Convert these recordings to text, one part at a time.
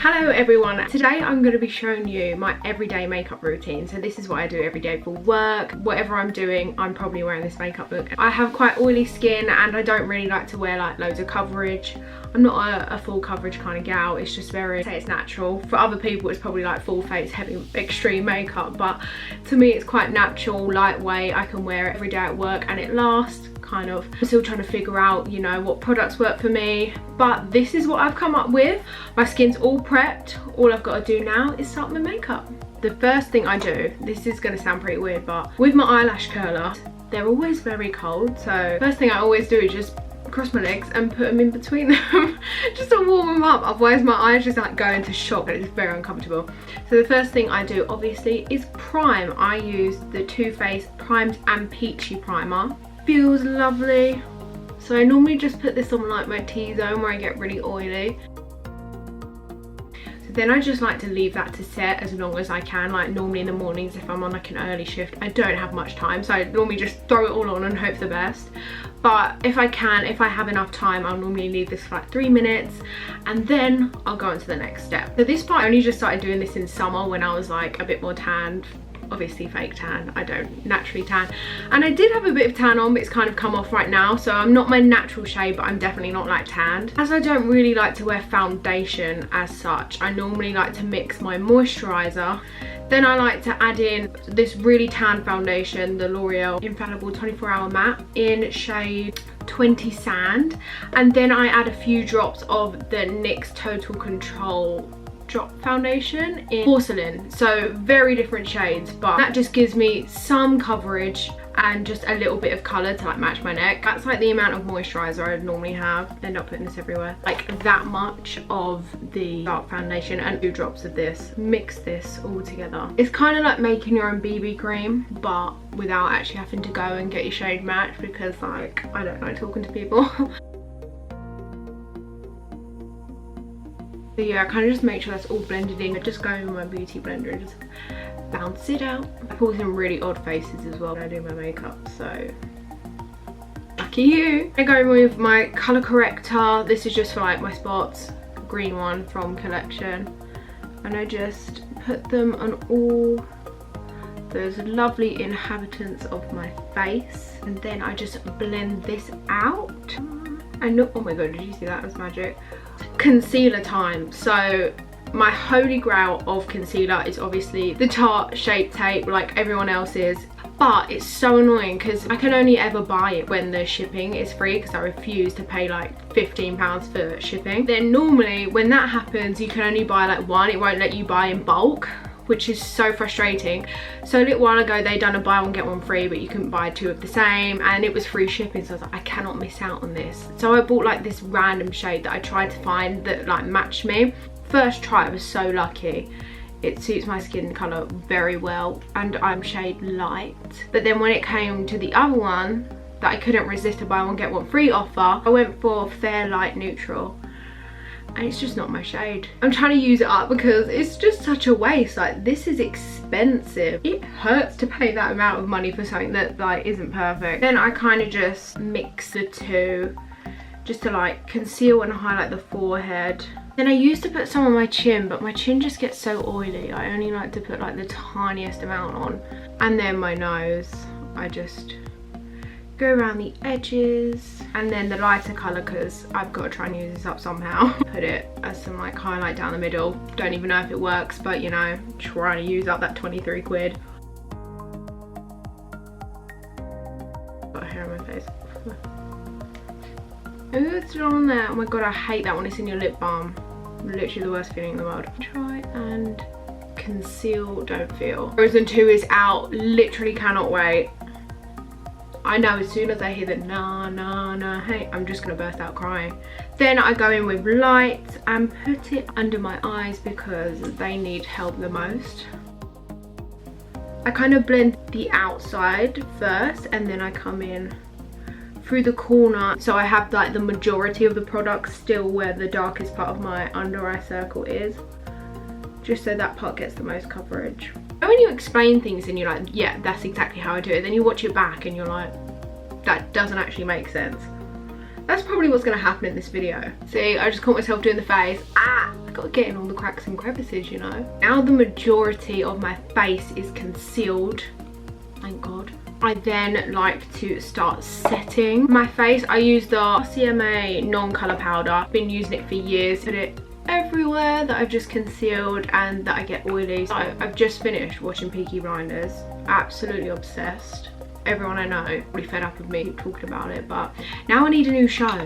Hello everyone, today I'm going to be showing you my everyday makeup routine. So this is what I do every day for work. Whatever I'm doing, I'm probably wearing this makeup look. I have quite oily skin and I don't really like to wear like loads of coverage. I'm not a full coverage kind of gal. It's just very, say it's natural. For other people it's probably like full face, heavy, extreme makeup, but to me it's quite natural, lightweight. I can wear it every day at work and it lasts. Kind of. I'm still trying to figure out, you know, what products work for me, but this is what I've come up with. My skin's all prepped. All I've got to do now is start my makeup. The first thing I do, this is going to sound pretty weird, but with my eyelash curler, they're always very cold, so first thing I always do is just cross my legs and put them in between them just to warm them up, otherwise my eyes just like go into shock and it's very uncomfortable. So the first thing I do obviously is prime. I use the Too Faced Primed and Peachy primer. Feels lovely. So I normally just put this on like my T-zone where I get really oily. So then I just like to leave that to set as long as I can. Like normally in the mornings if I'm on like an early shift, I don't have much time, so I normally just throw it all on and hope for the best. But if I have enough time, I'll normally leave this for like 3 minutes and then I'll go on to the next step. So this part, I only just started doing this in summer when I was like a bit more tanned. Obviously fake tan, I don't naturally tan, and I did have a bit of tan on but it's kind of come off right now, so I'm not my natural shade but I'm definitely not like tanned. As I don't really like to wear foundation as such, I normally like to mix my moisturiser, then I like to add in this really tan foundation, the L'Oreal Infallible 24-Hour Matte in shade 20 Sand, and then I add a few drops of the NYX Total Control drop foundation in Porcelain. So very different shades, but that just gives me some coverage and just a little bit of colour to like match my neck. That's like the amount of moisturiser I normally have. End up putting this everywhere. Like that much of the dark foundation and 2 drops of this. Mix this all together. It's kind of like making your own BB cream, but without actually having to go and get your shade matched, because like I don't like talking to people. So yeah, I kind of just make sure that's all blended in. I just go in with my beauty blender and just bounce it out. I pull some really odd faces as well when I do my makeup, so lucky you. I go in with my colour corrector. This is just for like my spots, green one from Collection, and I just put them on all those lovely inhabitants of my face, and then I just blend this out. And oh my god, did you see that? It was magic. Concealer time. So my holy grail of concealer is obviously the Tarte Shape Tape, like everyone else's, but it's so annoying because I can only ever buy it when the shipping is free, because I refuse to pay like £15 for shipping. Then normally when that happens you can only buy like one, it won't let you buy in bulk, which is so frustrating. So a little while ago they done a buy one get one free, but you couldn't buy 2 of the same and it was free shipping, so I was like, I cannot miss out on this. So I bought like this random shade that I tried to find that like matched me. First try I was so lucky. It suits my skin colour very well and I'm shade light. But then when it came to the other one that I couldn't resist a buy one get one free offer, I went for fair light neutral. And it's just not my shade. I'm trying to use it up because it's just such a waste. Like, this is expensive. It hurts to pay that amount of money for something that like isn't perfect. Then I kind of just mix the two just to like conceal and highlight the forehead. Then I used to put some on my chin, but my chin just gets so oily. I only like to put like the tiniest amount on. And then my nose, I just go around the edges, and then the lighter colour, because I've got to try and use this up somehow. Put it as some like highlight down the middle. Don't even know if it works, but you know, trying to use up that 23 quid. Got hair on my face. Ooh, it's on there. Oh my god, I hate that when it's in your lip balm. Literally the worst feeling in the world. Try and conceal, don't feel. Frozen 2 is out. Literally cannot wait. I know as soon as I hear the nah, nah, nah, hey, I'm just gonna burst out crying. Then I go in with light and put it under my eyes because they need help the most. I kind of blend the outside first and then I come in through the corner. So I have like the majority of the product still where the darkest part of my under eye circle is. Just so that part gets the most coverage. When you explain things and you're like, yeah, that's exactly how I do it, then you watch it back and you're like, that doesn't actually make sense. That's probably what's going to happen in this video. See, I just caught myself doing the face. Ah! got to get in all the cracks and crevices, you know. Now the majority of my face is concealed, thank God. I then like to start setting my face. I use the RCMA non-colour powder. I've been using it for years. Put it everywhere that I've just concealed and that I get oily. So I've just finished watching Peaky Blinders. Absolutely obsessed. Everyone I know really fed up with me talking about it, but now I need a new show.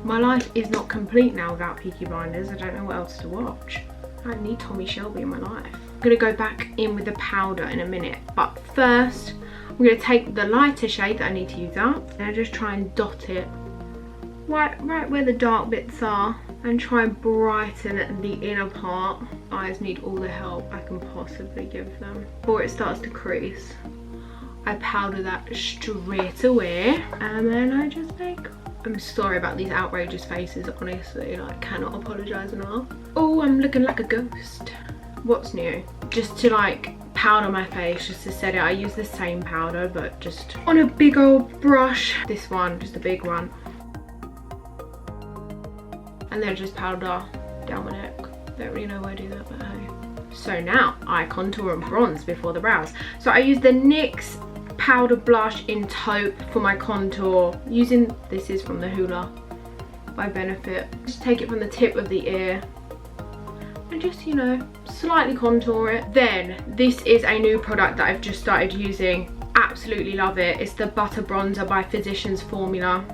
My life is not complete now without Peaky Blinders. I don't know what else to watch. I need Tommy Shelby in my life. I'm gonna go back in with the powder in a minute, but first I'm gonna take the lighter shade that I need to use up and I just try and dot it right where the dark bits are and try and brighten the inner part. Eyes need all the help I can possibly give them. Before it starts to crease, I powder that straight away and then I just make. I'm sorry about these outrageous faces, honestly, like, I cannot apologise enough. Oh, I'm looking like a ghost. What's new? Just to like powder my face, just to set it, I use the same powder but just on a big old brush. This one, just a big one. And then just powder down my neck. Don't really know why I do that, but hey. So now I contour and bronze before the brows. So I use the NYX powder blush in Taupe for my contour. This is from the Hoola by Benefit. Just take it from the tip of the ear and just, you know, slightly contour it. Then this is a new product that I've just started using. Absolutely love it. It's the Butter Bronzer by Physicians Formula.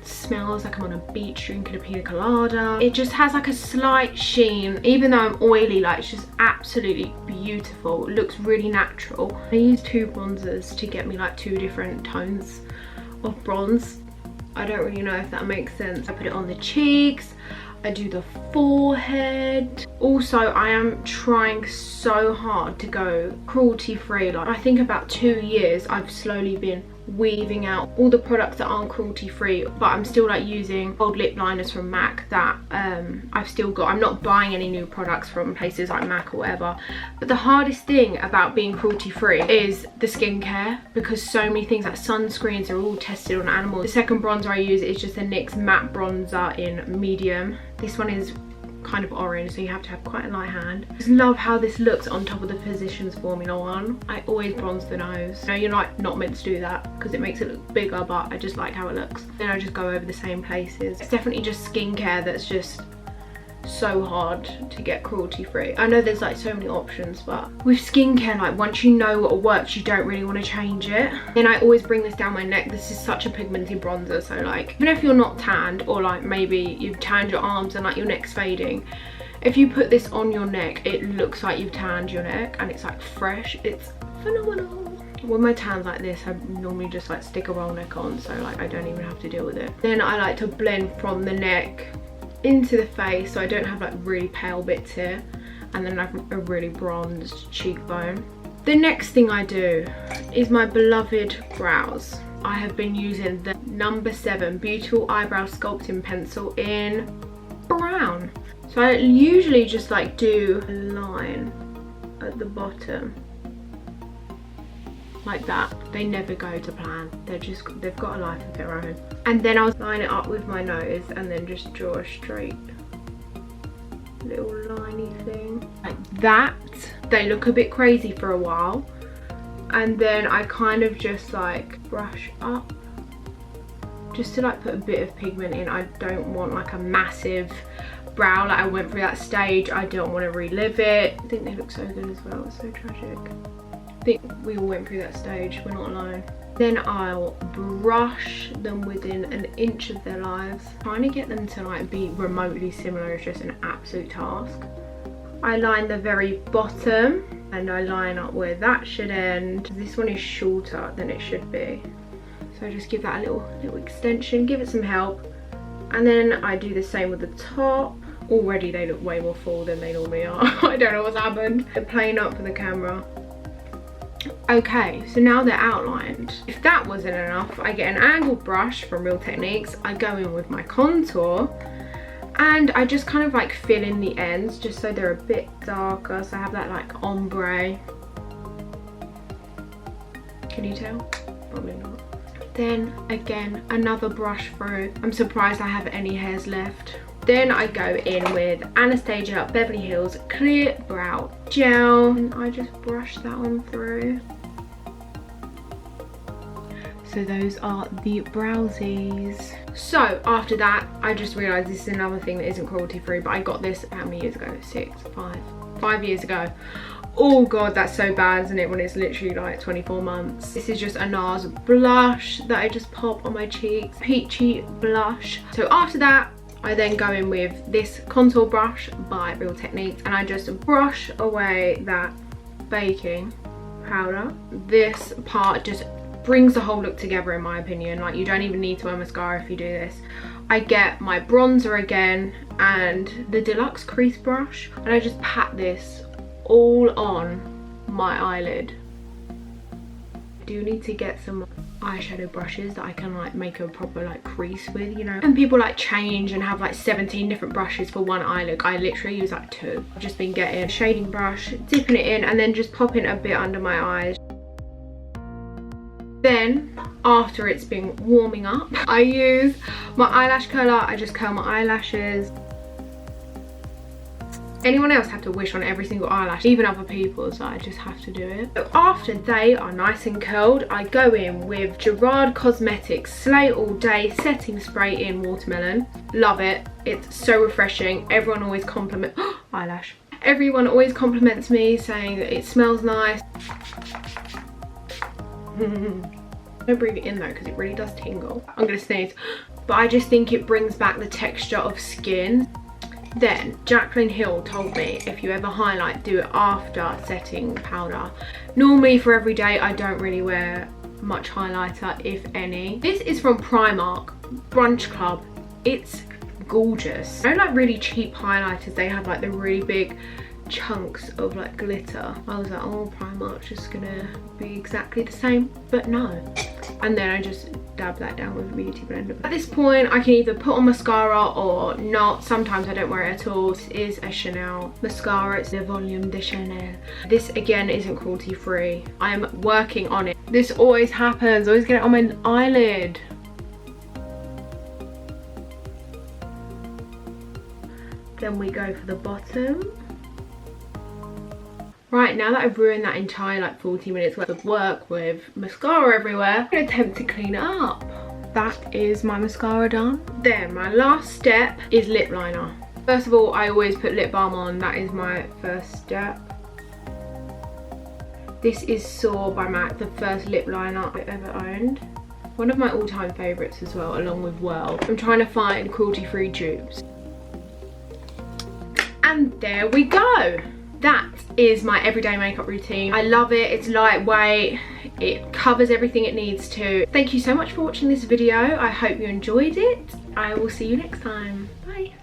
Smells like I'm on a beach drinking a pina colada. It just has like a slight sheen, even though I'm oily, like it's just absolutely beautiful. It looks really natural. I use two bronzers to get me like two different tones of bronze. I don't really know if that makes sense. I put it on the cheeks, I do the forehead. Also, I am trying so hard to go cruelty free. Like, I think about 2 years I've slowly been weaving out all the products that aren't cruelty free, but I'm still like using old lip liners from MAC that I've still got. I'm not buying any new products from places like MAC or whatever. But the hardest thing about being cruelty free is the skincare, because so many things like sunscreens are all tested on animals. The second bronzer I use is just a NYX matte bronzer in medium. This one is kind of orange, so you have to have quite a light hand. I just love how this looks on top of the Physicians Formula one. I always bronze the nose. You know, you're like not meant to do that because it makes it look bigger, but I just like how it looks. Then I just go over the same places. It's definitely just skincare that's just so hard to get cruelty free. I know there's like so many options, but with skincare, like once you know what works, you don't really want to change it. Then I always bring this down my neck. This is such a pigmented bronzer, so like even if you're not tanned, or like maybe you've tanned your arms and like your neck's fading, if you put this on your neck, it looks like you've tanned your neck and it's like fresh. It's phenomenal. When my tan's like this, I normally just like stick a roll neck on, so like I don't even have to deal with it. Then I like to blend from the neck into the face, so I don't have like really pale bits here, and then I have a really bronzed cheekbone. The next thing I do is my beloved brows. I have been using the number 7 Beautiful Eyebrow Sculpting Pencil in brown. So I usually just like do a line at the bottom like that. They never go to plan. They've got a life of their own. And then I'll line it up with my nose and then just draw a straight little liney thing like that. They look a bit crazy for a while, and then I kind of just like brush up just to like put a bit of pigment in. I don't want like a massive brow. Like I went through that stage, I don't want to relive it. I think they look so good as well. It's so tragic. I think we all went through that stage, we're not alone. Then I'll brush them within an inch of their lives. Trying to get them to like be remotely similar is just an absolute task. I line the very bottom and I line up where that should end. This one is shorter than it should be, so I just give that a little extension, give it some help. And then I do the same with the top. Already they look way more full than they normally are. I don't know what's happened. They're playing up for the camera. Okay, so now they're outlined. If that wasn't enough, I get an angled brush from Real Techniques. I go in with my contour and I just kind of like fill in the ends just so they're a bit darker, so I have that like ombre. Can you tell? Probably not. Then again, another brush through. I'm surprised I have any hairs left. Then I go in with Anastasia Beverly Hills Clear Brow Gel, and I just brush that on through. So those are the browsies. So after that, I just realised this is another thing that isn't cruelty free, but I got this how many years ago? 5 years ago. Oh god, that's so bad, isn't it, when it's literally like 24 months. This is just a Nars blush that I just pop on my cheeks. Peachy blush. So after that, I then go in with this contour brush by Real Techniques, and I just brush away that baking powder. This part just brings the whole look together, in my opinion. Like, you don't even need to wear mascara if you do this. I get my bronzer again and the deluxe crease brush, and I just pat this all on my eyelid. I do need to get some eyeshadow brushes that I can like make a proper like crease with, you know. And people like change and have like 17 different brushes for one eye look. I literally use like 2. I've just been getting a shading brush, dipping it in, and then just popping a bit under my eyes. Then, after it's been warming up, I use my eyelash curler. I just curl my eyelashes. Anyone else have to wish on every single eyelash, even other people's, I just have to do it. So after they are nice and curled, I go in with Gerard Cosmetics Slay All Day Setting Spray in Watermelon. Love it. It's so refreshing. Everyone always compliments eyelash. Everyone always compliments me saying that it smells nice. Don't breathe it in though, because it really does tingle. I'm gonna sneeze, but I just think it brings back the texture of skin. Then Jaclyn Hill told me if you ever highlight, do it after setting powder. Normally for every day I don't really wear much highlighter, if any. This is from Primark, Brunch Club. It's gorgeous. I don't like really cheap highlighters. They have like the really big chunks of like glitter. I was like, oh, Primark's just gonna be exactly the same, but no. And then I just dab that down with a beauty blender. At this point I can either put on mascara or not. Sometimes I don't wear it at all. This is a Chanel mascara. It's the Volume de Chanel. This again isn't cruelty free. I'm working on it. This always happens. I always get it on my eyelid. Then we go for the bottom. Right, now that I've ruined that entire like 40 minutes worth of work with mascara everywhere, I'm going to attempt to clean it up. That is my mascara done. Then my last step is lip liner. First of all, I always put lip balm on. That is my first step. This is Soar by MAC, the first lip liner I've ever owned. One of my all-time favourites as well, along with Whirl. I'm trying to find cruelty-free dupes. And there we go. That is my everyday makeup routine. I love it. It's lightweight. It covers everything it needs to. Thank you so much for watching this video. I hope you enjoyed it. I will see you next time. Bye.